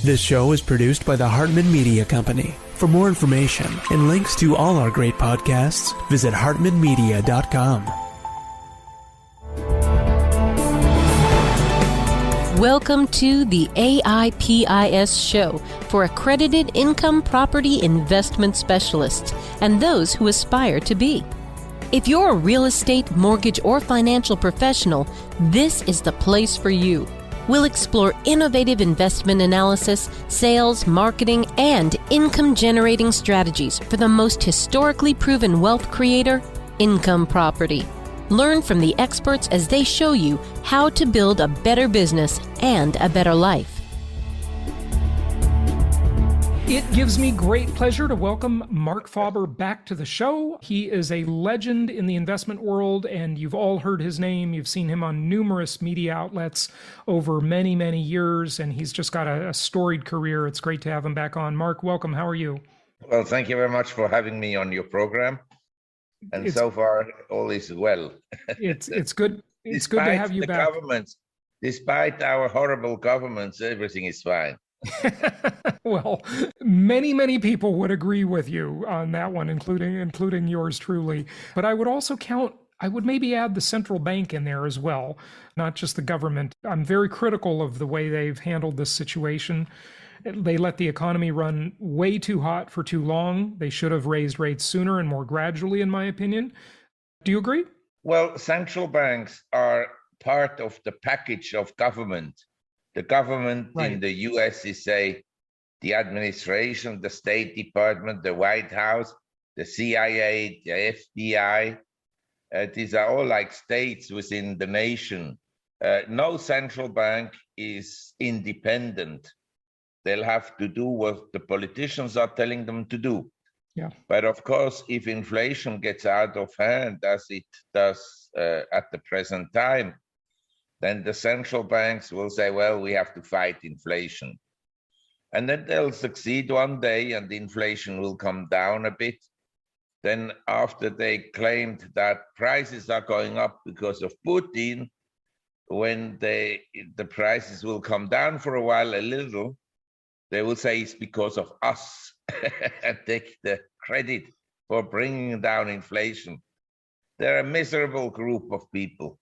This show is produced by the Hartman Media Company. For more information and links to all our great podcasts, visit hartmanmedia.com. Welcome to the AIPIS show for accredited income property investment specialists and those who aspire to be. If you're a real estate, mortgage, or financial professional, this is the place for you. We'll explore innovative investment analysis, sales, marketing, and income-generating strategies for the most historically proven wealth creator, income property. Learn from the experts as they show you how to build a better business and a better life. It gives me great pleasure to welcome Marc Faber back to the show. He is a legend in the investment world, and you've all heard his name. You've seen him on numerous media outlets over many, many years, and he's just got a storied career. It's great to have him back on. Marc, welcome. How are you? Well, thank you very much for having me on your program. And so far, all is well. It's good. It's good to have you back. Despite our horrible governments, everything is fine. Well, many people would agree with you on that one, including yours truly. But I would maybe add the central bank in there as well, not just the government. I'm very critical of the way they've handled this situation. They let the economy run way too hot for too long. They should have raised rates sooner and more gradually, in my opinion. Do you agree? Well, central banks are part of the package of government. The government in the US is, say, the administration, the State Department, the White House, the CIA, the FBI. These are all like states within the nation. No central bank is independent. They'll have to do what the politicians are telling them to do. Yeah. But of course, if inflation gets out of hand, as it does at the present time, then the central banks will say, well, we have to fight inflation. And then they'll succeed one day and the inflation will come down a bit. Then after they claimed that prices are going up because of Putin, when the prices will come down for a while, a little, they will say it's because of us and take the credit for bringing down inflation. They're a miserable group of people.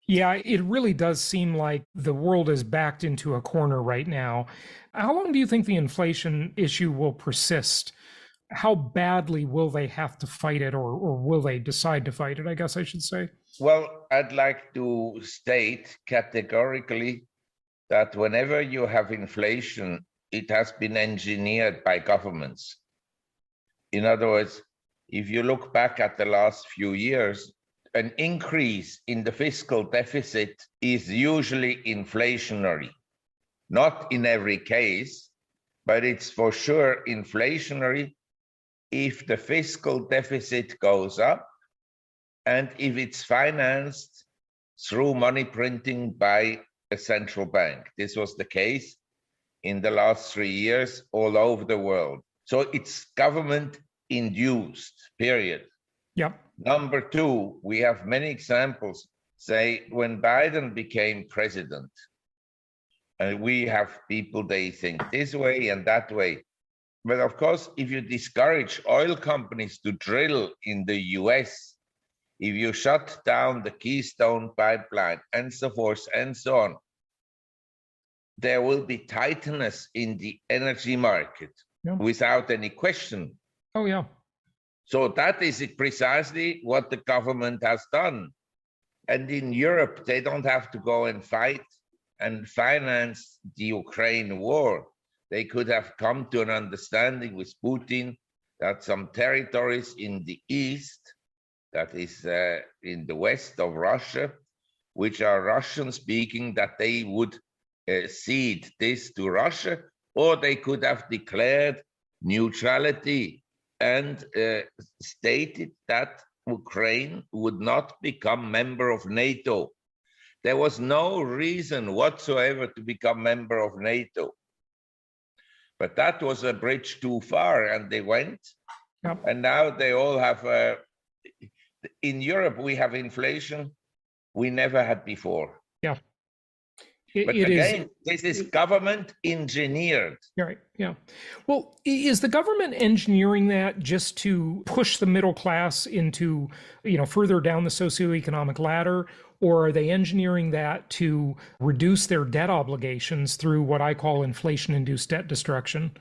Yeah, it really does seem like the world is backed into a corner right now. How long do you think the inflation issue will persist? How badly will they have to fight it, or will they decide to fight it, I guess I should say? Well, I'd like to state categorically that whenever you have inflation, it has been engineered by governments. In other words, if you look back at the last few years, an increase in the fiscal deficit is usually inflationary. Not in every case, but it's for sure inflationary if the fiscal deficit goes up and if it's financed through money printing by a central bank. This was the case in the last 3 years all over the world. So it's government induced, period. Yep. Number two, we have many examples. Say, when Biden became president, and we have people, they think this way and that way. But of course, if you discourage oil companies to drill in the US, if you shut down the Keystone pipeline and so forth and so on, there will be tightness in the energy market without any question. Oh, yeah. So that is precisely what the government has done. And in Europe, they don't have to go and fight and finance the Ukraine war. They could have come to an understanding with Putin that some territories in the east, that is in the west of Russia, which are Russian speaking, that they would cede this to Russia, or they could have declared neutrality and stated that Ukraine would not become member of NATO. There was no reason whatsoever to become member of NATO. But that was a bridge too far, and they went. Yep. And now they all have, in Europe, we have inflation we never had before. Yeah. But again, this is government engineered. Right. Yeah. Well, is the government engineering that just to push the middle class into, further down the socioeconomic ladder, or are they engineering that to reduce their debt obligations through what I call inflation-induced debt destruction?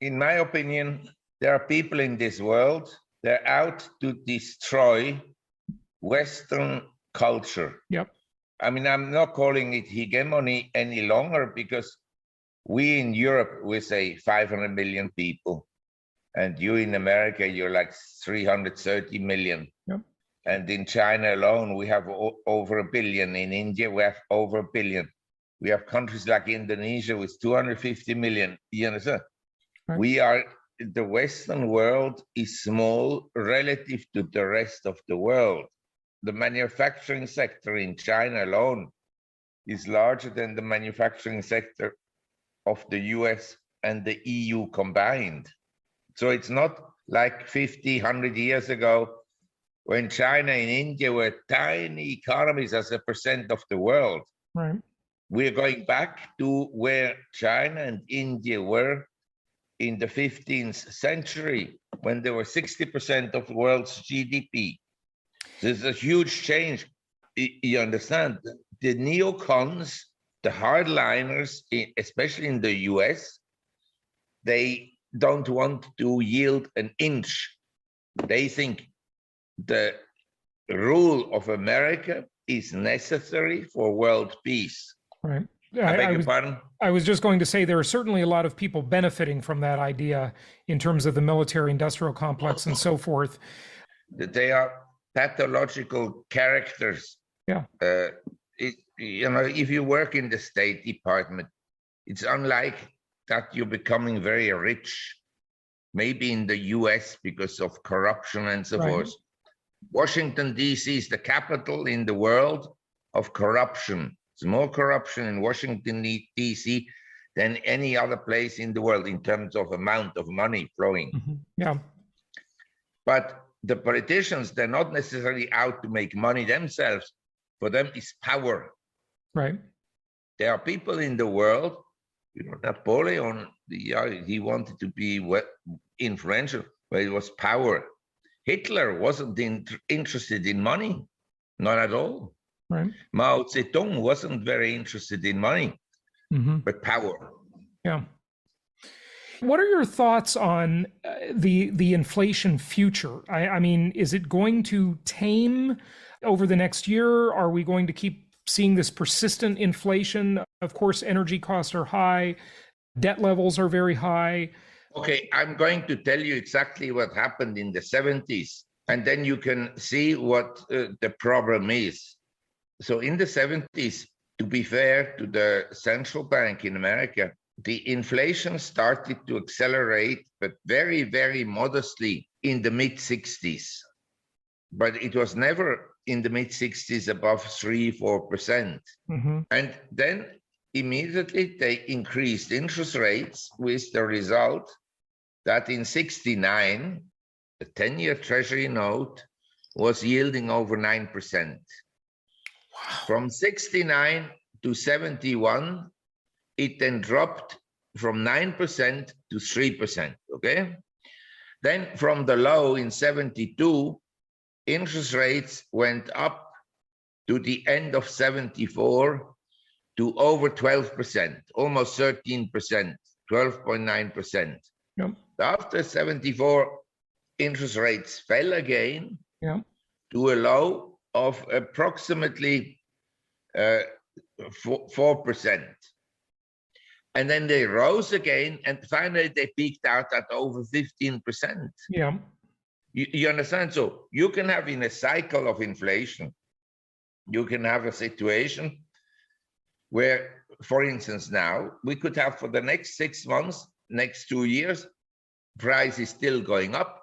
In my opinion, there are people in this world, they're out to destroy Western culture. Yep. I mean, I'm not calling it hegemony any longer because we in Europe, we say 500 million people. And you in America, you're like 330 million. Yep. And in China alone, we have over 1 billion. In India, we have over 1 billion. We have countries like Indonesia with 250 million. You understand? Right. The Western world is small relative to the rest of the world. The manufacturing sector in China alone is larger than the manufacturing sector of the US and the EU combined. So it's not like 50, 100 years ago when China and India were tiny economies as a percent of the world. Right. We're going back to where China and India were in the 15th century when they were 60% of the world's GDP. There's a huge change. You understand? The neocons, the hardliners, especially in the US, they don't want to yield an inch. They think the rule of America is necessary for world peace. Right. I beg your pardon? I was just going to say there are certainly a lot of people benefiting from that idea in terms of the military-industrial complex and so forth. They are pathological characters. Yeah. If you work in the State Department, it's unlike that you're becoming very rich, maybe in the US because of corruption and so forth. Washington, D.C. is the capital in the world of corruption. There's more corruption in Washington, D.C. than any other place in the world in terms of amount of money flowing. Mm-hmm. Yeah. But the politicians, they're not necessarily out to make money themselves. For them, it's power. Right. There are people in the world, Napoleon, he wanted to be influential, but it was power. Hitler wasn't interested in money, not at all. Right. Mao Zedong wasn't very interested in money, but power. Yeah. What are your thoughts on the inflation future? I mean, is it going to tame over the next year? Are we going to keep seeing this persistent inflation? Of course, energy costs are high, debt levels are very high. Okay, I'm going to tell you exactly what happened in the 70s, and then you can see what the problem is. So in the 70s, to be fair to the central bank in America, the inflation started to accelerate, but very, very modestly in the mid-60s. But it was never in the mid-60s above 3-4%. And then immediately they increased interest rates with the result that in 69, the 10-year Treasury note was yielding over 9%. Wow. From 69 to 71, it then dropped from 9% to 3%, okay? Then from the low in 72, interest rates went up to the end of 74 to over 12%, almost 13%, 12.9%. Yep. After 74, interest rates fell again to a low of approximately 4%. And then they rose again, and finally they peaked out at over 15%. Yeah. You understand? So you can have in a cycle of inflation, you can have a situation where, for instance, now we could have for the next 6 months, next 2 years, price is still going up,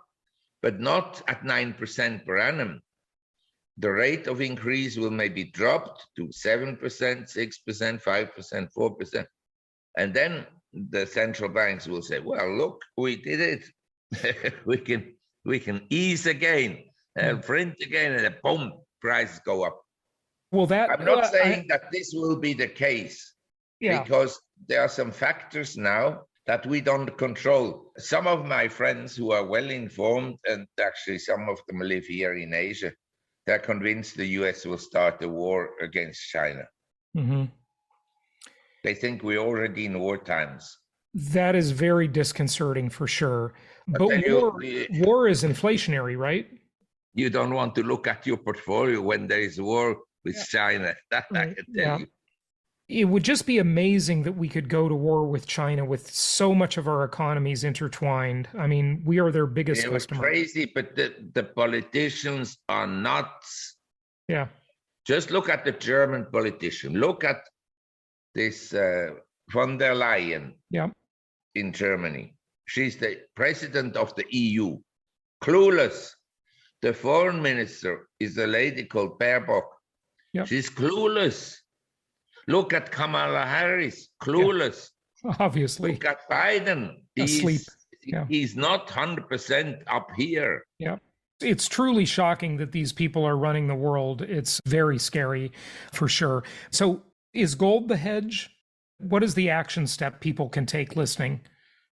but not at 9% per annum. The rate of increase will maybe dropped to 7%, 6%, 5%, 4%. And then the central banks will say, well, look, we did it. we can ease again, print again, and boom, prices go up. Well, I'm not saying that this will be the case. Yeah. because there are some factors now that we don't control. Some of my friends who are well informed, and actually some of them live here in Asia, they're convinced the US will start a war against China. Mm-hmm. They think we're already in war times. That is very disconcerting for sure. I But tell war is inflationary, right? you don't want to look at your portfolio when there is war with China. That I can tell you. It would just be amazing that we could go to war with China with so much of our economies intertwined. I mean, we are their biggest It was customer. crazy, but the politicians are nuts. Yeah. Just look at the German politician. Look at this von der Leyen in Germany. She's the president of the EU. Clueless. The foreign minister is a lady called Baerbock. Yep. She's clueless. Look at Kamala Harris, clueless. Yeah. Obviously. Look at Biden. Asleep. He's not 100% up here. Yeah. It's truly shocking that these people are running the world. It's very scary, for sure. So is gold the hedge? What is the action step people can take listening,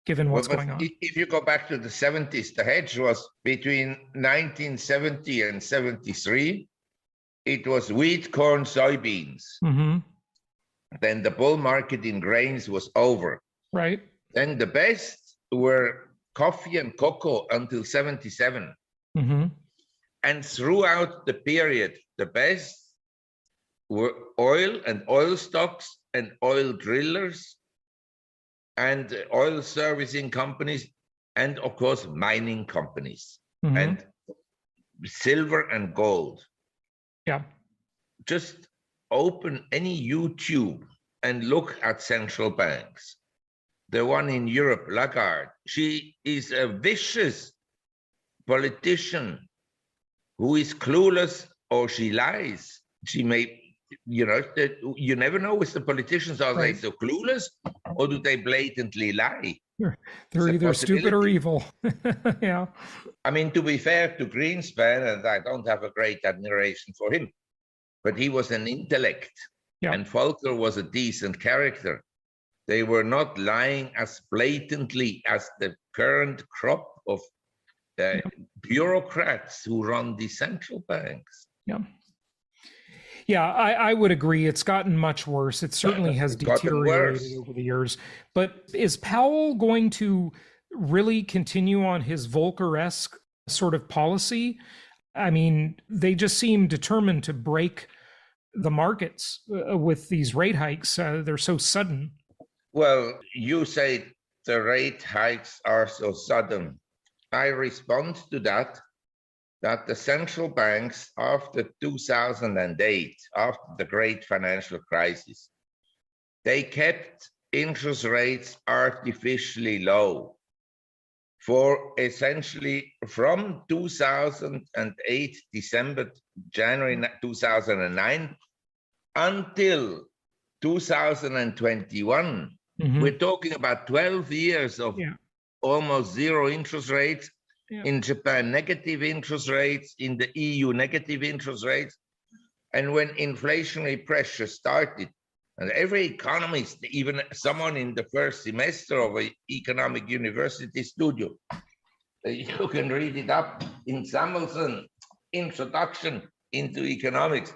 given what's going on? If you go back to the 70s, the hedge was between 1970 and 73. It was wheat, corn, soybeans. Mm-hmm. Then the bull market in grains was over. Right. Then the best were coffee and cocoa until 77. Mm-hmm. And throughout the period, the best were oil and oil stocks and oil drillers and oil servicing companies and, of course, mining companies and silver and gold. Yeah. Just open any YouTube and look at central banks. The one in Europe, Lagarde, she is a vicious politician who is clueless, or she lies. She may, you never know with the politicians, are they so clueless or do they blatantly lie? They're either stupid or evil. Yeah. I mean, to be fair to Greenspan, and I don't have a great admiration for him, but he was an intellect, and Volcker was a decent character. They were not lying as blatantly as the current crop of bureaucrats who run the central banks. Yeah. Yeah, I would agree. It's gotten much worse. It certainly has deteriorated over the years. But is Powell going to really continue on his Volcker-esque sort of policy? I mean, they just seem determined to break the markets with these rate hikes. They're so sudden. Well, you say the rate hikes are so sudden. I respond to that the central banks after 2008, after the great financial crisis, they kept interest rates artificially low for essentially from 2008, January 2009, until 2021. Mm-hmm. We're talking about 12 years of almost zero interest rates. In Japan, negative interest rates, in the EU, negative interest rates. And when inflationary pressure started, and every economist, even someone in the first semester of an economic university studio, you can read it up in Samuelson, Introduction into Economics.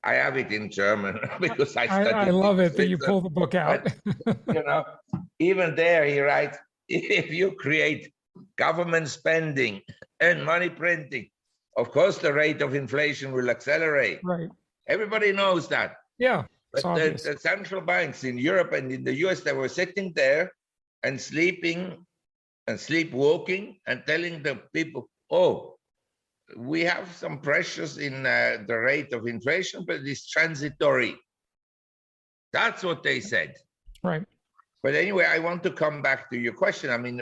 I have it in German because I studied. I love it that you pull the book out. But, even there he writes, if you create government spending and money printing, of course the rate of inflation will accelerate. Right. Everybody knows that. Yeah. But the central banks in Europe and in the US, they were sitting there and sleeping and sleepwalking and telling the people, oh, we have some pressures in the rate of inflation, but it's transitory. That's what they said. Right. But anyway, I want to come back to your question. I mean,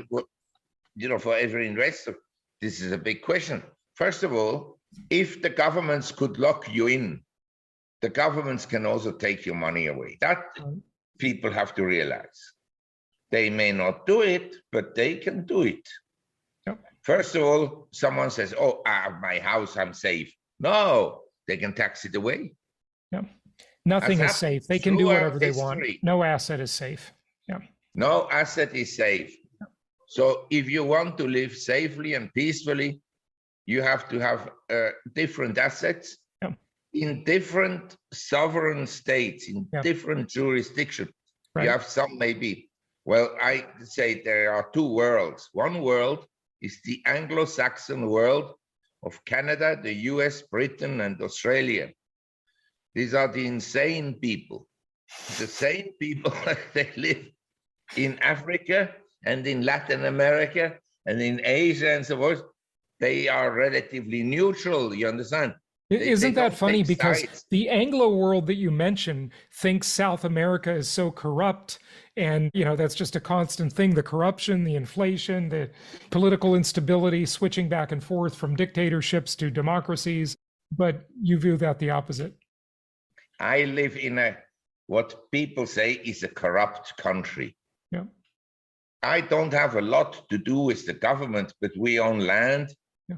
for every investor, this is a big question. First of all, if the governments could lock you in, the governments can also take your money away. That people have to realize. They may not do it, but they can do it. Yep. First of all, someone says, oh, I have my house, I'm safe. No, they can tax it away. Yep. Nothing is happened safe. They can do throughout whatever they want. history. No asset is safe. Yeah. No asset is safe. So if you want to live safely and peacefully, you have to have different assets in different sovereign states, in different jurisdictions. Right. You have some maybe, well, I say there are two worlds. One world is the Anglo-Saxon world of Canada, the US, Britain, and Australia. These are the insane people. The same people, they live in Africa and in Latin America and in Asia and so forth. They are relatively neutral, you understand? Isn't that funny? Because sides. the Anglo world that you mentioned thinks South America is so corrupt. And, that's just a constant thing. The corruption, the inflation, the political instability, switching back and forth from dictatorships to democracies. But you view that the opposite. I live in what people say is a corrupt country. Yeah. I don't have a lot to do with the government, but we own land.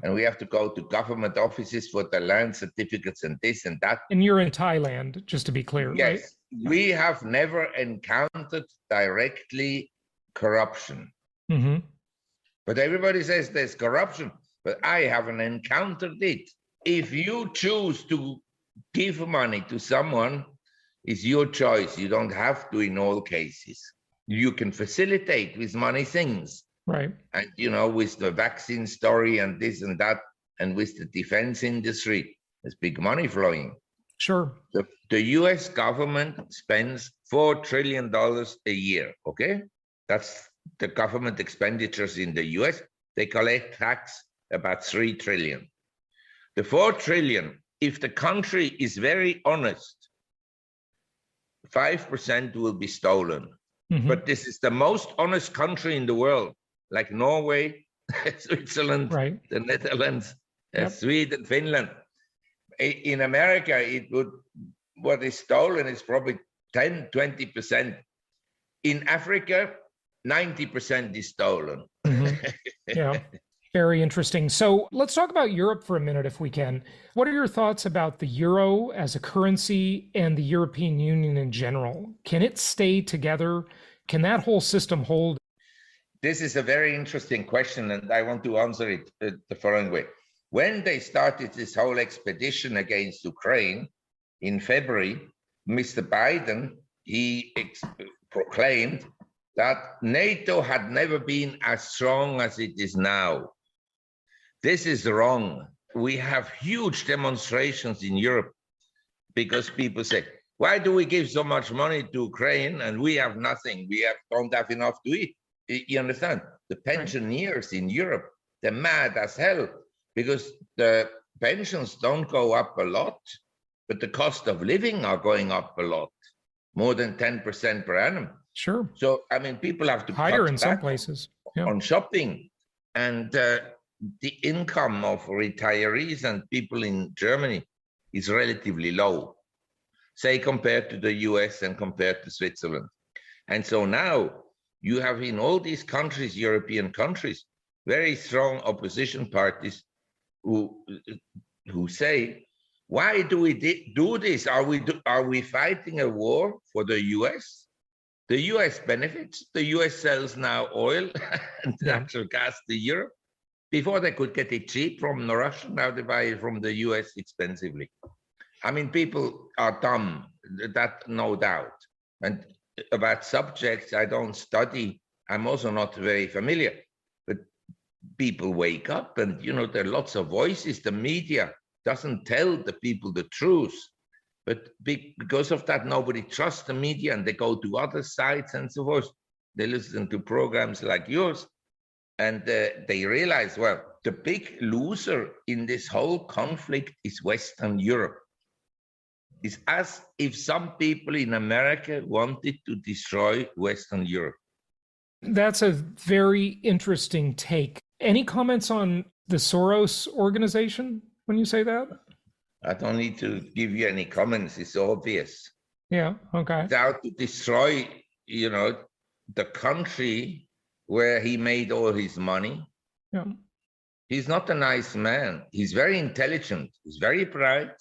And we have to go to government offices for the land certificates and this and that. And you're in Thailand, just to be clear, yes, right? We have never encountered directly corruption. Mm-hmm. But everybody says there's corruption, but I haven't encountered it. If you choose to give money to someone, it's your choice. You don't have to in all cases. You can facilitate with money things. Right. And, with the vaccine story and this and that, and with the defense industry, there's big money flowing. Sure. The US government spends $4 trillion a year, okay? That's the government expenditures in the US. They collect tax about $3 trillion. The $4 trillion, if the country is very honest, 5% will be stolen. Mm-hmm. But this is the most honest country in the world. Like Norway, Switzerland, right. The Netherlands, Sweden, Finland. In America, what is stolen is probably 10, 20%. In Africa, 90% is stolen. Mm-hmm. Yeah, very interesting. So let's talk about Europe for a minute, if we can. What are your thoughts about the euro as a currency and the European Union in general? Can it stay together? Can that whole system hold? This is a very interesting question, and I want to answer it the following way. When they started this whole expedition against Ukraine in February, Mr. Biden, he proclaimed that NATO had never been as strong as it is now. This is wrong. We have huge demonstrations in Europe because people say, why do we give so much money to Ukraine and we have nothing? We don't have enough to eat. You understand? The pensioners in Europe, they're mad as hell because the pensions don't go up a lot, but the cost of living are going up a lot, more than 10% per annum. Sure. So, people have to higher in some places on shopping. And the income of retirees and people in Germany is relatively low, say, compared to the US and compared to Switzerland. And so now, you have in all these countries, European countries, very strong opposition parties who say, why do we do this? Are we fighting a war for the US? The US benefits. The US sells now oil and natural gas to Europe. Before they could get it cheap from Russia, now they buy it from the US expensively. People are dumb, that no doubt. And about subjects I don't study, I'm also not very familiar, but people wake up and, there are lots of voices. The media doesn't tell the people the truth, but because of that, nobody trusts the media and they go to other sites and so forth. They listen to programs like yours and they realize, well, the big loser in this whole conflict is Western Europe. It's as if some people in America wanted to destroy Western Europe. That's a very interesting take. Any comments on the Soros organization when you say that? I don't need to give you any comments. It's obvious. Yeah, okay. It's out to destroy, the country where he made all his money. Yeah. He's not a nice man. He's very intelligent. He's very bright.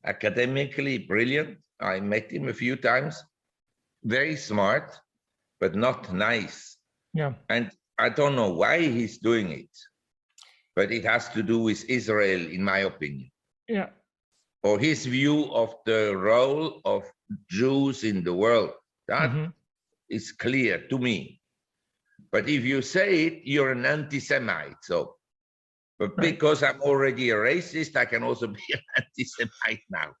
Academically brilliant. I met him a few times. Very smart, but not nice. Yeah. And I don't know why he's doing it, but it has to do with Israel, in my opinion. Yeah. Or his view of the role of Jews in the world. That is clear to me. But if you say it, you're an anti-Semite. So, but because I'm already a racist, I can also be an anti-Semite now.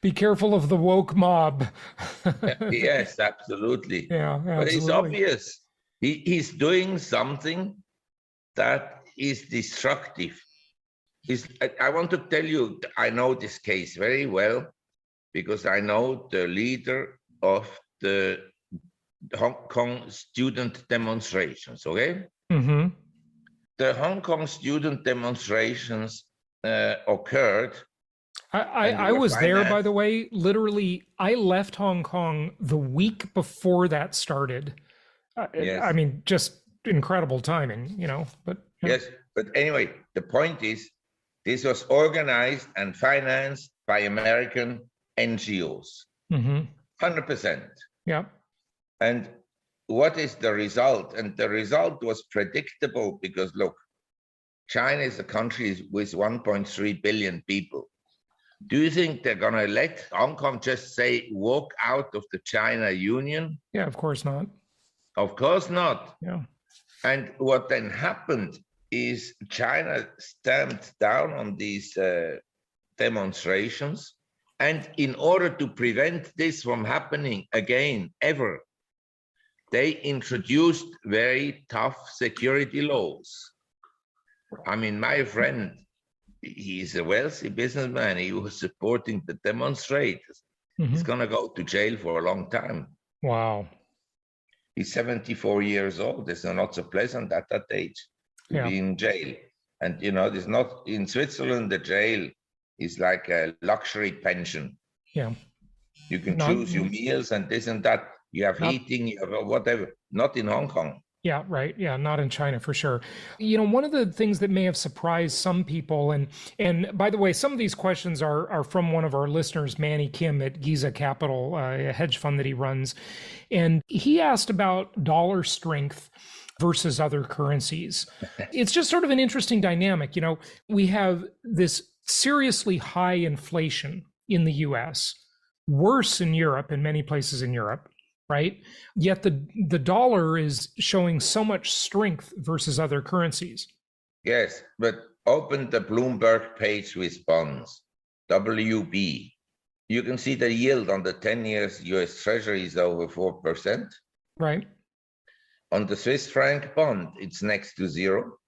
Be careful of the woke mob. Yes, absolutely. Yeah, absolutely. But it's obvious. He's doing something that is destructive. I want to tell you, I know this case very well because I know the leader of the Hong Kong student demonstrations, okay? Mm-hmm. The Hong Kong student demonstrations occurred. I was there, by the way. Literally, I left Hong Kong the week before that started. Yes. I mean, just incredible timing, but Yes, but anyway, the point is, this was organized and financed by American NGOs. 100%. Yeah. And what is the result? And the result was predictable because, look, China is a country with 1.3 billion people. Do you think they're going to let Hong Kong just say, walk out of the China Union? Yeah, of course not. Of course not. Yeah. And what then happened is China stamped down on these demonstrations. And in order to prevent this from happening again, ever, they introduced very tough security laws. I mean, my friend, he's a wealthy businessman. He was supporting the demonstrators. He's going to go to jail for a long time. Wow. He's 74 years old. It's not so pleasant at that age to be in jail. And, there's not in Switzerland, the jail is like a luxury pension. Yeah. You can choose your meals and this and that. You have heating, you have whatever. Not in Hong Kong. Yeah, right. Yeah, not in China for sure. One of the things that may have surprised some people, and by the way, some of these questions are from one of our listeners, Manny Kim at Giza Capital, a hedge fund that he runs. And he asked about dollar strength versus other currencies. It's just sort of an interesting dynamic. We have this seriously high inflation in the US, worse in Europe, in many places in Europe. Right? Yet the dollar is showing so much strength versus other currencies. Yes, but open the Bloomberg page with bonds, WB. You can see the yield on the 10 years US Treasury is over 4%. Right. On the Swiss franc bond, it's next to zero.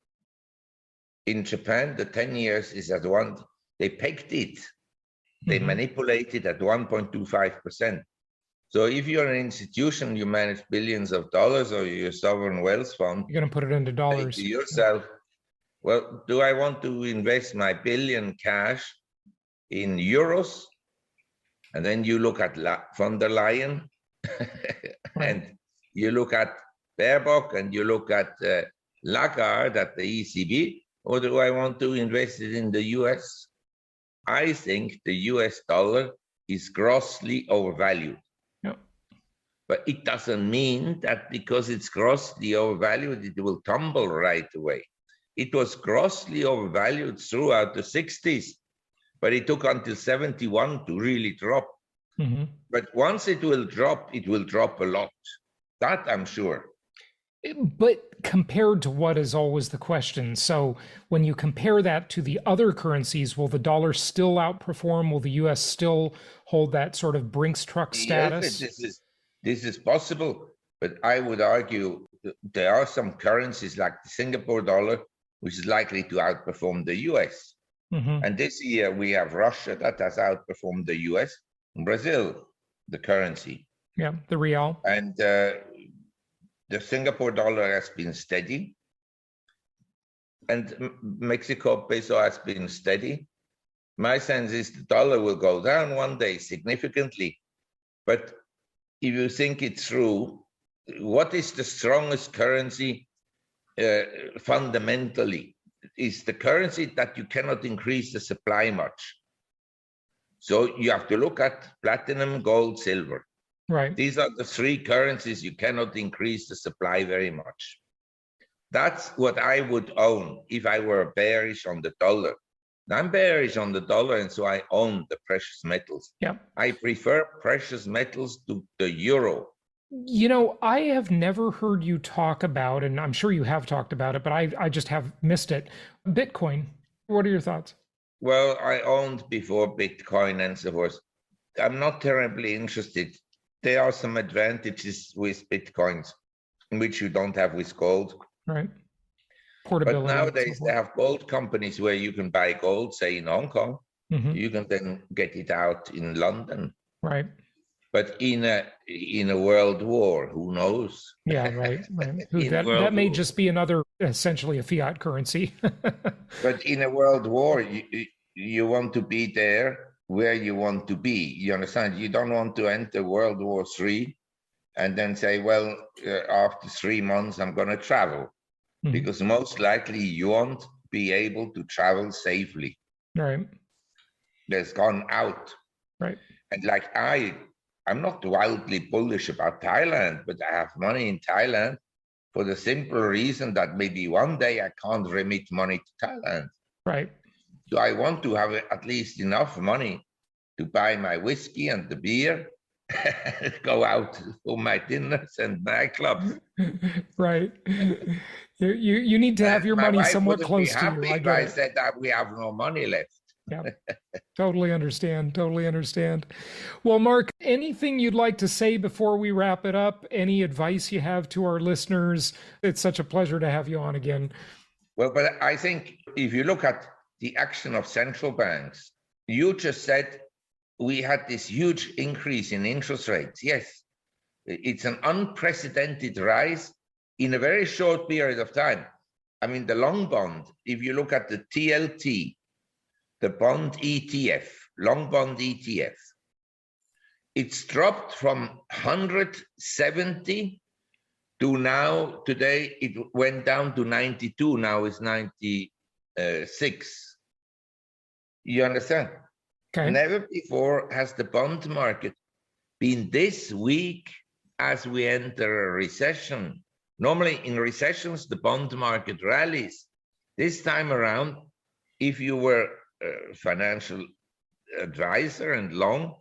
In Japan, the 10 years is at 1. They pegged it. They manipulated at 1.25%. So if you're an institution, you manage billions of dollars, or your sovereign wealth fund, you're going to put it into dollars. To yourself, well, do I want to invest my billion cash in euros? And then you look at von der Leyen, and you look at Baerbock, and you look at Lagarde at the ECB, or do I want to invest it in the US? I think the US dollar is grossly overvalued. But it doesn't mean that because it's grossly overvalued, it will tumble right away. It was grossly overvalued throughout the 60s, but it took until 71 to really drop. But once it will drop a lot. That I'm sure. But compared to what is always the question. So when you compare that to the other currencies, will the dollar still outperform? Will the US still hold that sort of Brinks truck status? Yes, this is possible, but I would argue there are some currencies like the Singapore dollar, which is likely to outperform the US. And this year we have Russia that has outperformed the US, and Brazil, the currency. Yeah, the real. And the Singapore dollar has been steady, and Mexico peso has been steady. My sense is the dollar will go down one day significantly, but if you think it through, what is the strongest currency fundamentally? Is the currency that you cannot increase the supply much. So you have to look at platinum, gold, silver. Right. These are the three currencies you cannot increase the supply very much. That's what I would own if I were bearish on the dollar. I'm bearish on the dollar, and so I own the precious metals. Yeah. I prefer precious metals to the euro. You know, I have never heard you talk about, and I'm sure you have talked about it, but I just have missed it. Bitcoin. What are your thoughts? Well, I owned before Bitcoin and so forth. I'm not terribly interested. There are some advantages with Bitcoins, which you don't have with gold. Right. Portability. But nowadays they have gold companies where you can buy gold, say in Hong Kong. You can then get it out in London. Right. But in a world war, who knows? Yeah, right. That may just be another, essentially a fiat currency. But in a world war, you want to be there where you want to be. You understand? You don't want to enter World War III and then say, well, after 3 months, I'm going to travel. Because most likely you won't be able to travel safely. Right. That's gone out. Right. And like I'm not wildly bullish about Thailand, but I have money in Thailand for the simple reason that maybe one day I can't remit money to Thailand. Right. So I want to have at least enough money to buy my whiskey and the beer, go out for my dinners and nightclubs. Right. You need to have your money somewhat close to you. I said that we have no money left. Yeah, totally understand. Totally understand. Well, Marc, anything you'd like to say before we wrap it up? Any advice you have to our listeners? It's such a pleasure to have you on again. Well, but I think if you look at the action of central banks, you just said we had this huge increase in interest rates. Yes, it's an unprecedented rise in a very short period of time. I mean, the long bond, if you look at the TLT, the bond ETF, long bond ETF, it's dropped from 170 to now, today it went down to 92, now it's 96. You understand? Okay. Never before has the bond market been this weak as we enter a recession. Normally in recessions, the bond market rallies. This time around, if you were a financial advisor and long,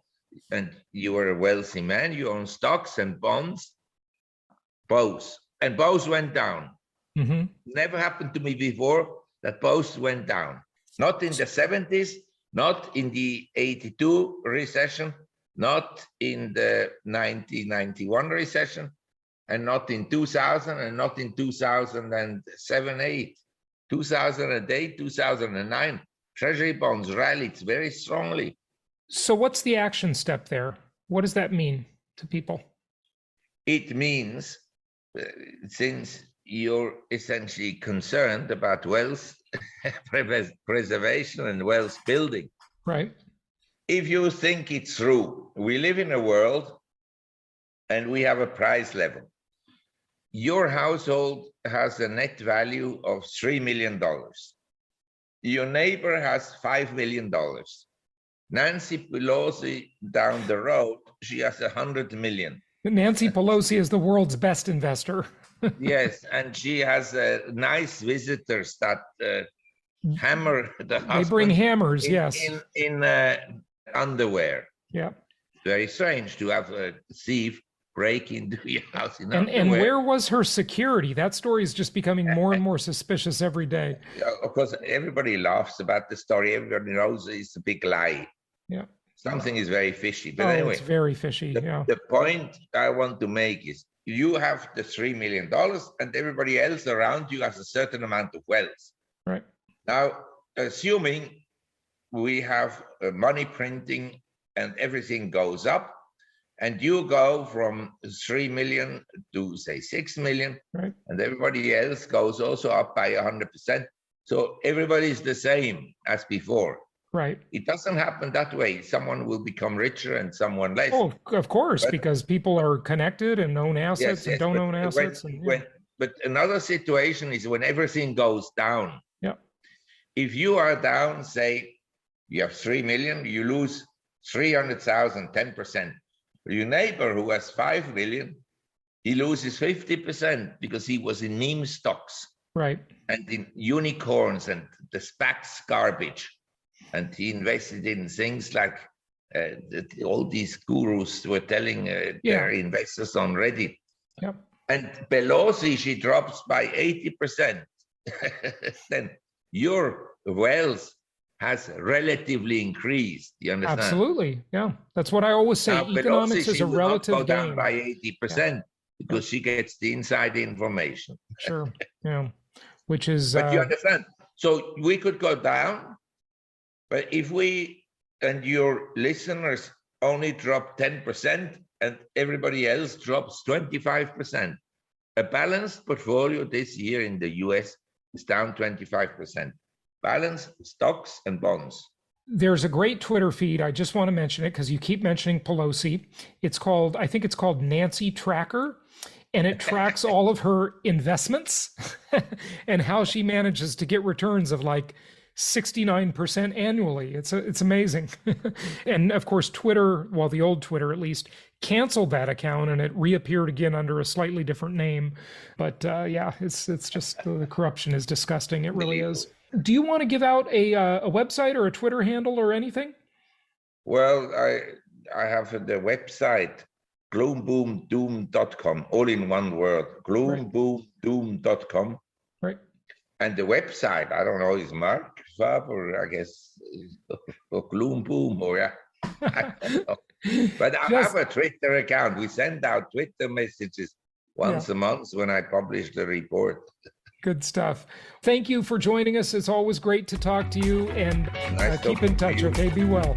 and you were a wealthy man, you own stocks and bonds, both. And both went down. Never happened to me before that both went down. Not in the 70s, not in the 82 recession, not in the 1991 recession, and not in 2000, and not in 2007, 8. 2008, 2009, Treasury bonds rallied very strongly. So what's the action step there? What does that mean to people? It means, since you're essentially concerned about wealth preservation and wealth building, right? If you think it through, we live in a world and we have a price level. Your household has a net value of $3 million. Your neighbor has $5 million. Nancy Pelosi down the road, she has 100 million. Nancy Pelosi is the world's best investor. Yes, and she has nice visitors that hammer the husband. They bring hammers, yes. In underwear. Yeah. Very strange to have a thief break into your house in underwear. And where was her security? That story is just becoming more and more suspicious every day. Of course, everybody laughs about the story. Everybody knows it's a big lie. Yeah. Something is very fishy. But anyway, it's very fishy. The point I want to make is you have the $3 million and everybody else around you has a certain amount of wealth. Right. Now, assuming we have money printing and everything goes up, and you go from 3 million to say 6 million, right, and everybody else goes also up by 100%. So everybody's the same as before. Right. It doesn't happen that way. Someone will become richer and someone less. Oh, of course, because people are connected and own assets and don't own assets. But another situation is when everything goes down. Yeah. If you are down, say you have 3 million, you lose 300,000, 10%. Your neighbor who has 5 million, he loses 50% because he was in meme stocks. Right. And in unicorns and the SPACs garbage. And he invested in things like all these gurus were telling their investors on Reddit. Yep. And Pelosi, she drops by 80%. Then your wealth has relatively increased. You understand? Absolutely. Yeah. That's what I always say. Now, Economics Pelosi, is a relative go down game. by 80% because she gets the inside information. Sure. Yeah. Which is. But you understand? So we could go down, but if we and your listeners only drop 10% and everybody else drops 25%, a balanced portfolio this year in the US is down 25%. Balanced stocks and bonds. There's a great Twitter feed. I just want to mention it because you keep mentioning Pelosi. I think it's called Nancy Tracker, and it tracks all of her investments and how she manages to get returns of like 69% annually. It's amazing. And of course, Twitter, well, the old Twitter at least, canceled that account and it reappeared again under a slightly different name. But it's just the corruption is disgusting. It really is. Do you want to give out a website or a Twitter handle or anything? Well, I have the website, gloomboomdoom.com, all in one word, gloomboomdoom.com. Right. And the website, I don't know, is Marc Faber, I guess, or Gloom Boom, or I don't know. But I have a Twitter account. We send out Twitter messages once a month when I publish the report. Good stuff. Thank you for joining us. It's always great to talk to you, and keep in touch, okay? Be well.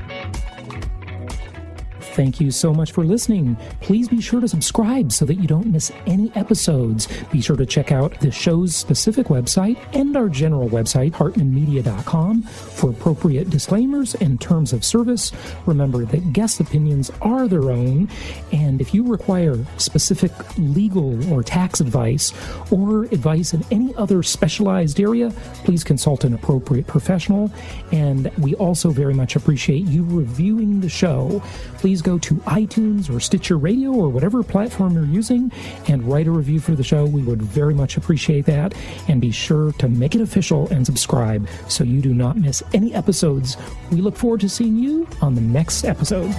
Thank you so much for listening. Please be sure to subscribe so that you don't miss any episodes. Be sure to check out the show's specific website and our general website, hartmanmedia.com, for appropriate disclaimers and terms of service. Remember that guest opinions are their own, and if you require specific legal or tax advice or advice in any other specialized area, please consult an appropriate professional. And we also very much appreciate you reviewing the show. Please go to iTunes or Stitcher Radio or whatever platform you're using and write a review for the show. We would very much appreciate that. And be sure to make it official and subscribe so you do not miss any episodes. We look forward to seeing you on the next episode.